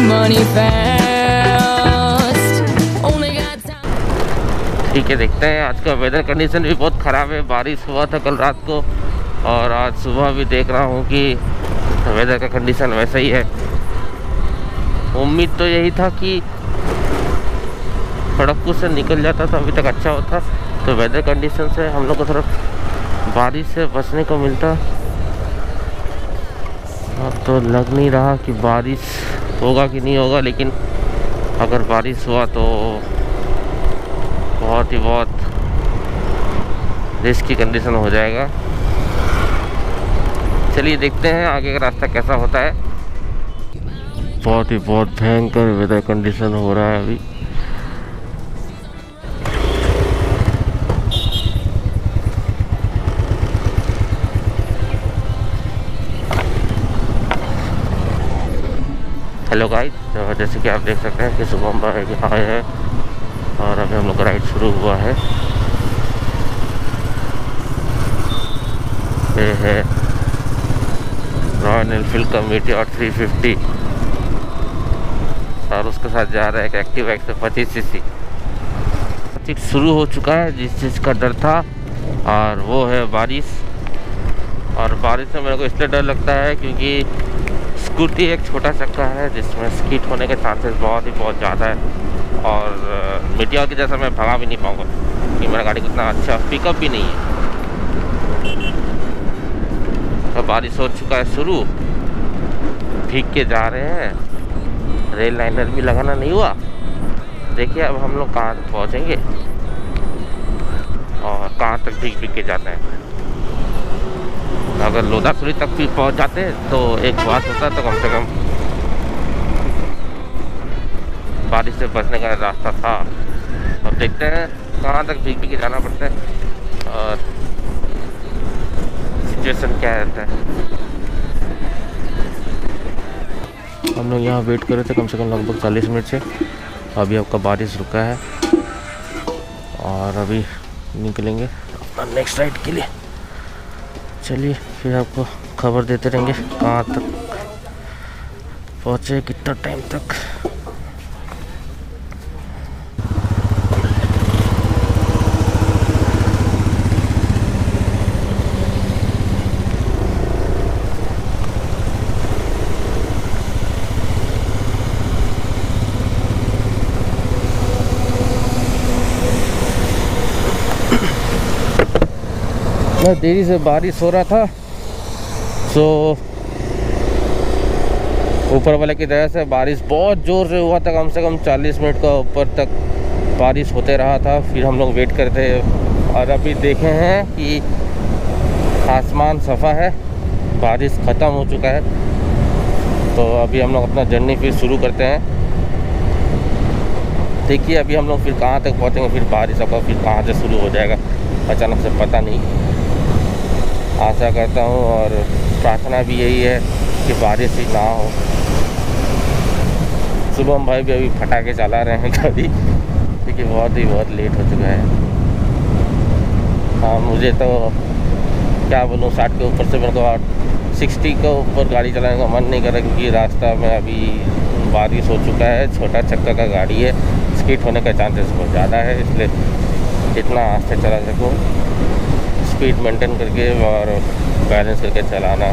money fast. Only got time. ठीक है, देखते हैं। आज का वेदर कंडीशन भी बहुत ख़राब है। बारिश हुआ था कल रात को और आज सुबह भी देख रहा हूँ कि वेदर का कंडीशन वैसा ही है। उम्मीद तो यही था कि खड़गपुर से निकल जाता तो अभी तक अच्छा होता, तो वेदर कंडीशन से हम लोग को थोड़ा बारिश से बचने को मिलता। अब तो लग नहीं रहा कि बारिश होगा कि नहीं होगा, लेकिन अगर बारिश हुआ तो बहुत रिस्क की कंडीशन हो जाएगा। चलिए देखते हैं आगे का रास्ता कैसा होता है। बहुत भयंकर वेदर कंडीशन हो रहा है अभी। हेलो गाइस, तो जैसे कि आप देख सकते हैं कि सुबह हम यहाँ आए हैं और अभी हम लोग का राइड शुरू हुआ है। ये है रॉयल एनफील्ड का मीटियोर 350 और उसके साथ जा रहा है एक एक्टिवा 125 सीसी। शुरू हो चुका है जिस चीज़ का डर था, और वो है बारिश। और बारिश से मेरे को इसलिए डर लगता है क्योंकि स्कूटी एक छोटा चक्का है जिसमें स्किड होने के चांसेस बहुत ज़्यादा है। और मीटियोर की जैसा मैं भगा भी नहीं पाऊँगा क्योंकि मेरा गाड़ी कितना अच्छा पिकअप भी नहीं है। तो बारिश हो चुका है शुरू, भीग के जा रहे हैं। रेल लाइनर भी लगाना नहीं हुआ। देखिए अब हम लोग कहाँ तक पहुँचेंगे और कहाँ तक भीग के जाते हैं। अगर लोधासुरी तक भी पहुंच जाते तो एक बात होता तो कम से कम बारिश से बचने का रास्ता था। अब देखते हैं कहाँ तक भीग के जाना पड़ता है और सिचुएशन क्या रहता है। हम लोग यहाँ वेट कर रहे थे कम से कम लगभग 40 मिनट से। अभी आपका बारिश रुका है और अभी निकलेंगे अपना नेक्स्ट राइड के लिए। चलिए फिर आपको खबर देते रहेंगे कहाँ तक पहुँचे, कितना टाइम तक। देरी से बारिश हो रहा था, सो ऊपर वाले की दया से बारिश बहुत ज़ोर से हुआ था। कम से कम 40 मिनट का ऊपर तक बारिश होते रहा था। फिर हम लोग वेट करते और अभी देखे हैं कि आसमान सफ़ा है, बारिश ख़त्म हो चुका है। तो अभी हम लोग अपना जर्नी फिर शुरू करते हैं। देखिए अभी हम लोग फिर कहाँ तक पहुँचेंगे, फिर बारिश आपका फिर कहाँ से शुरू हो जाएगा अचानक से पता नहीं। आशा करता हूँ और प्रार्थना भी यही है कि बारिश ही ना हो। शुभम भाई भी अभी फटाके चला रहे हैं गाड़ी, क्योंकि बहुत लेट हो चुका है। हाँ, मुझे तो क्या बोलूँ, 60 के ऊपर से मेरे को 60 के ऊपर गाड़ी चलाने का मन नहीं कर रहा क्योंकि रास्ता में अभी बारिश हो चुका है। छोटा चक्का का गाड़ी है, स्किड होने का चांसेस बहुत ज़्यादा है, इसलिए इतना आस्ते चला सकूँ। स्पीड मेंटेन करके और बैलेंस करके चलाना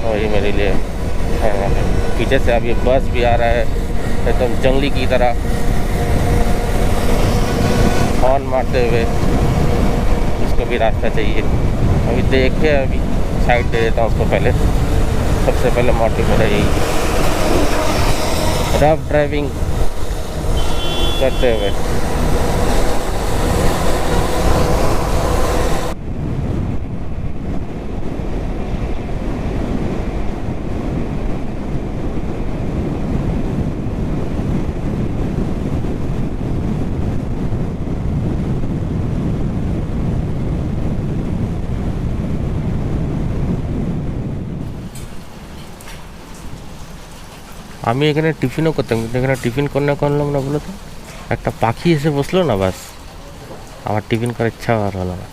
वही मेरे लिए है। पीछे से अभी बस भी आ रहा है एकदम जंगली की तरह हॉर्न मारते हुए। उसको भी रास्ता चाहिए। अभी देखे, अभी साइड दे देता हूँ उसको पहले। सबसे पहले मोटिव मेरा यही, रफ ड्राइविंग करते हुए। আমি এখানে টিফিনও করতাম, কিন্তু এখানে টিফিন করলাম না বলো তো। একটা পাখি এসে বসলো না, বাস আমার টিফিন করার ইচ্ছা আর হলো না।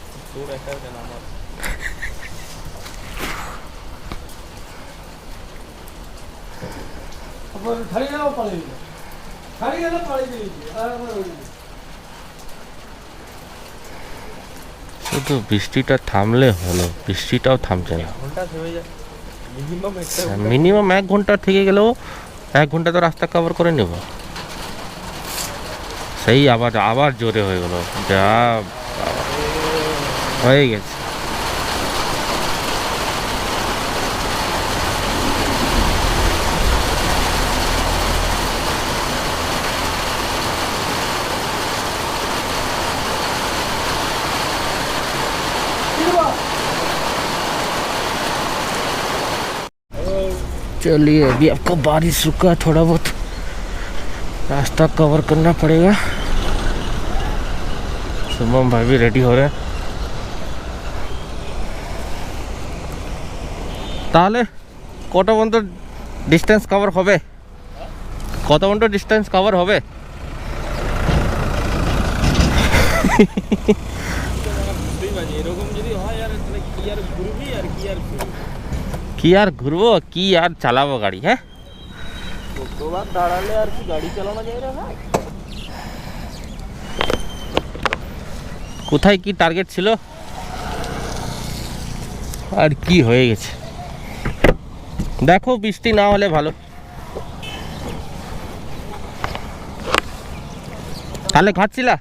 শুধু বৃষ্টিটা থামলে হলো, বৃষ্টিটাও থামছে না। মিনিমাম 1 ঘন্টা থেকে গেলেও 1 ঘন্টা তো রাস্তা কভার করে নেব। সেই আবার জোরে হয়ে গেল, যা হয়ে গেছে। चलिए अभी आपका बारिश रुका, थोड़ा बहुत रास्ता कवर करना पड़ेगा। शुभम भाई भी रेडी हो रहे हैं। ताहले কত পর্যন্ত ডিস্টেন্স কভার হবে? কত পর্যন্ত ডিস্টেন্স কভার হবে? কি আর ঘুরবো, কি আর চালাবো গাড়ি। হ্যাঁ, দাঁড়ালে আর কি গাড়ি চালানো যায় না। কোথায় কি টার্গেট ছিল আর কি হয়ে গেছে দেখো। বৃষ্টি না হলে ভালো। তাহলে ঘাটছিলা?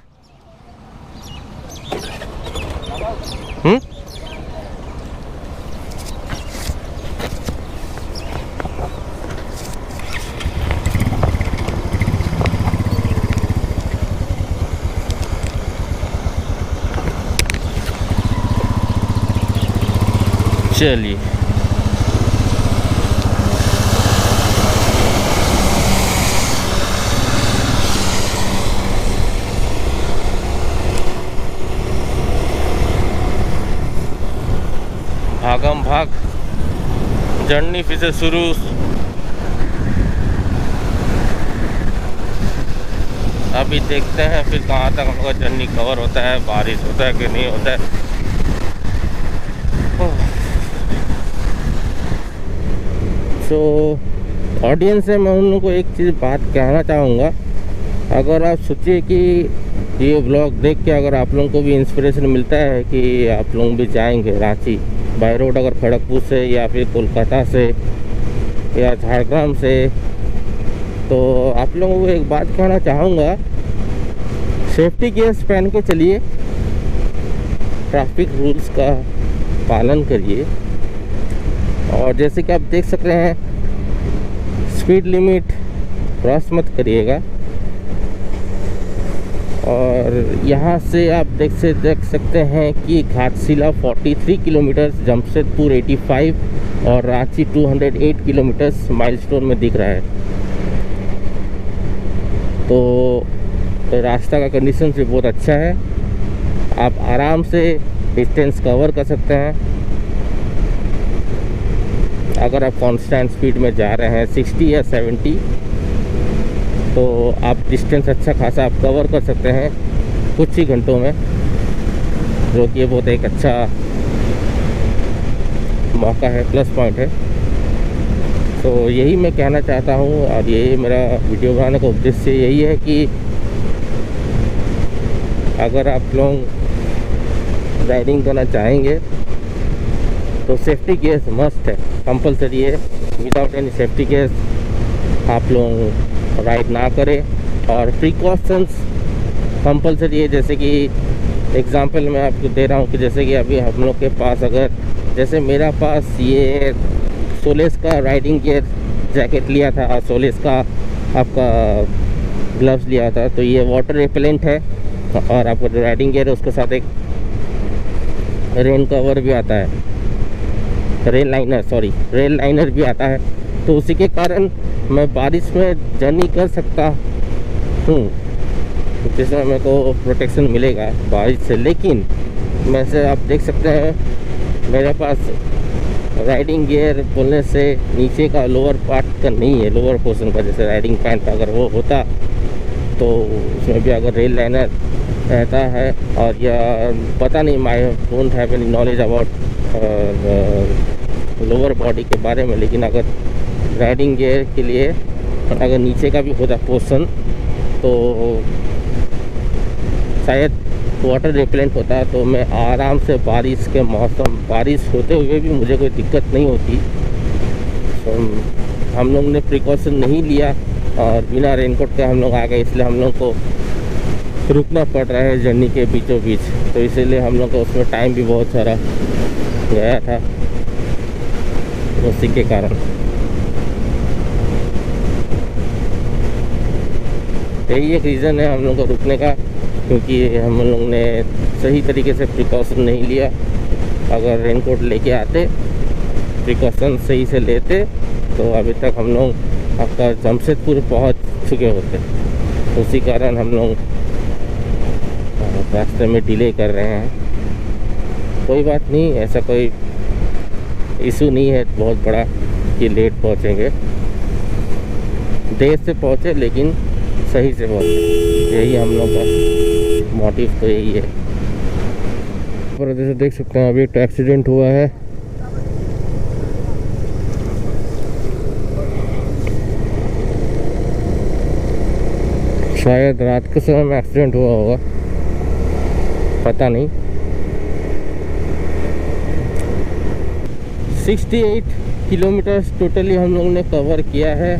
चलिए भागम भाग जर्नी फिर से शुरू। अभी देखते हैं फिर कहाँ तक हमका जर्नी कवर होता है, बारिश होता है कि नहीं होता है। तो ऑडियंस से मैं उन लोगों को एक चीज़ बात कहना चाहूँगा। अगर आप सोचिए कि ये व्लॉग देख के अगर आप लोगों को भी इंस्पिरेशन मिलता है कि आप लोग भी जाएंगे रांची बाय रोड, अगर खड़गपुर से या फिर कोलकाता से या झारग्राम से, तो आप लोगों को एक बात कहना चाहूँगा, सेफ्टी गियर्स पहन के चलिए, ट्रैफिक रूल्स का पालन करिए। और जैसे कि आप देख सक रहे हैं, स्पीड लिमिट क्रॉस मत करिएगा। और यहाँ से आप देख सकते हैं कि घाटशिला 43 किलोमीटर, जमशेदपुर 85 और रांची 208 किलोमीटर माइलस्टोन में दिख रहा है। तो रास्ता का कंडीशन भी बहुत अच्छा है, आप आराम से डिस्टेंस कवर कर सकते हैं। अगर आप कांस्टेंट स्पीड में जा रहे हैं 60 या 70, तो आप डिस्टेंस अच्छा खासा आप कवर कर सकते हैं कुछ ही घंटों में, जो कि बहुत एक अच्छा मौका है, प्लस पॉइंट है। तो यही मैं कहना चाहता हूँ, और यही मेरा वीडियो बनाने का उद्देश्य यही है कि अगर आप लोग राइडिंग करना चाहेंगे तो सेफ्टी गियर्स मस्ट है, कंपलसरी है। विदाउट एनी सेफ्टी गियर्स आप लोग राइड ना करें। और प्रिकॉशंस कंपलसरी है, जैसे कि एग्जांपल मैं आपको दे रहा हूँ कि जैसे कि अभी हम लोग के पास, अगर जैसे मेरा पास ये सोलेस का राइडिंग गियर जैकेट लिया था और सोलेस का आपका ग्लव्स लिया था, तो ये वाटर रिपेलेंट है। और आपका जो राइडिंग गियर है उसके साथ एक रेन कवर भी आता है, रेल लाइनर भी आता है। तो उसी के कारण मैं बारिश में जर्नी कर सकता हूँ, जिसमें मेरे को प्रोटेक्शन मिलेगा बारिश से। लेकिन मैं से आप देख सकते हैं मेरे पास राइडिंग गियर बोलने से नीचे का लोअर पार्ट का नहीं है, लोअर पोर्शन का, जैसे राइडिंग पैंट अगर वो होता तो उसमें भी अगर रेल लाइनर रहता है। और या पता नहीं, my don't have any knowledge about lower body के बारे में, लेकिन अगर राइडिंग गियर के लिए अगर नीचे का भी होता पोर्शन तो शायद वाटर रिपेलेंट होता, तो मैं आराम से बारिश के मौसम, बारिश होते हुए भी मुझे कोई दिक्कत नहीं होती। तो हम लोग ने प्रिकॉशन नहीं लिया और बिना रेनकोट के हम लोग आ गए, इसलिए हम लोग को रुकना पड़ रहा है जर्नी के बीचों बीच। तो इसीलिए हम लोग को उसमें टाइम भी बहुत सारा गया था उसी के कारण। यही एक रीज़न है हम लोग को रुकने का, क्योंकि हम लोग ने सही तरीके से प्रिकॉशन नहीं लिया। अगर रेनकोट लेके आते, प्रिकॉशन सही से लेते, तो अभी तक हम लोग आपका जमशेदपुर पहुंच चुके होते। उसी कारण हम लोग रास्ते में डिले कर रहे हैं। कोई बात नहीं, ऐसा कोई इशू नहीं है बहुत बड़ा कि लेट पहुंचेंगे। देर से पहुंचे लेकिन सही से पहुंचे, यही हम लोग का मोटिव तो यही है। पर जैसे देख सकते हैं अभी एक एक्सीडेंट हुआ है। शायद रात के समय में एक्सीडेंट हुआ होगा, पता नहीं। 68 किलोमीटर टोटली हम लोग ने कवर किया है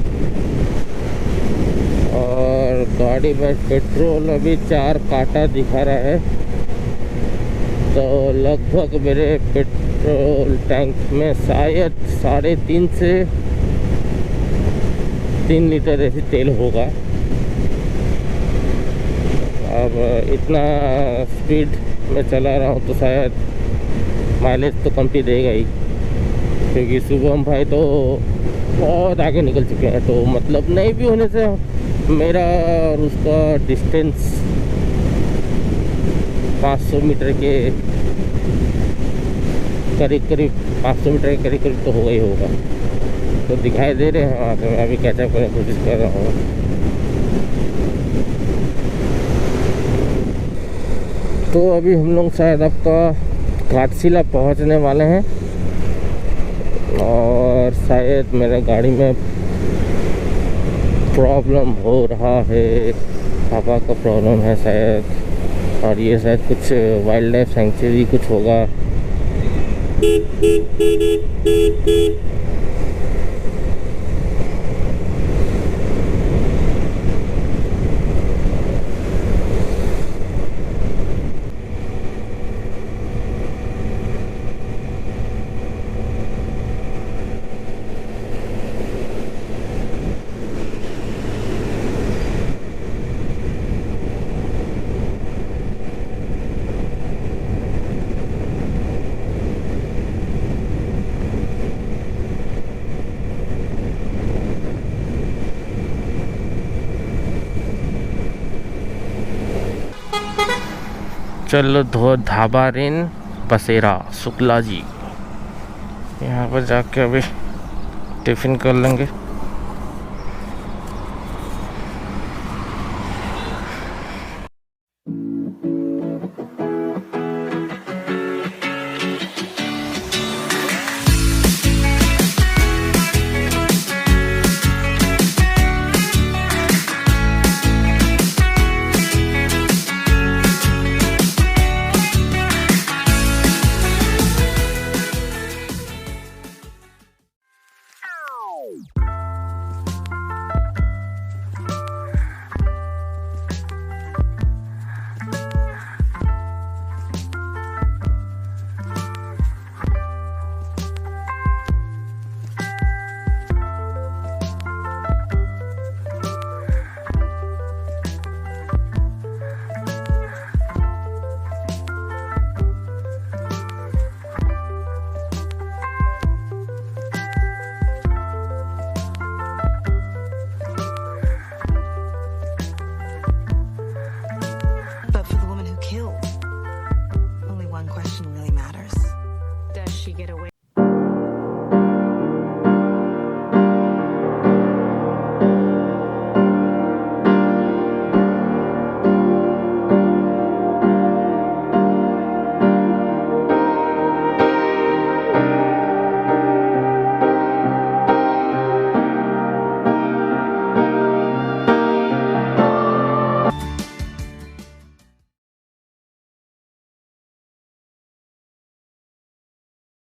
और गाड़ी में पेट्रोल अभी 4 काटा दिखा रहा है। तो लगभग मेरे पेट्रोल टैंक में शायद 3.5 से 3 लीटर ऐसी तेल होगा। अब इतना स्पीड में चला रहा हूँ तो शायद माइलेज तो कम ही देगा ही, क्योंकि शुभम भाई तो बहुत आगे निकल चुके हैं। तो मतलब नहीं भी होने से मेरा और उसका डिस्टेंस 500 मीटर के करीब 500 मीटर के करीब तो होगा ही होगा। तो दिखाई दे रहे हैं वहाँ पे, मैं अभी कैचअप करने की कोशिश कर रहा हूँ। तो अभी हम लोग शायद आपका घाटशिला पहुँचने वाले हैं और शायद मेरे गाड़ी में प्रॉब्लम हो रहा है, हवा का प्रॉब्लम है शायद, और ये शायद कुछ वाइल्ड लाइफ सेंचुरी कुछ होगा। चलो ढाबा रेन बसेरा शुक्ला जी, यहाँ पर जाके अभी टिफ़िन कर लेंगे।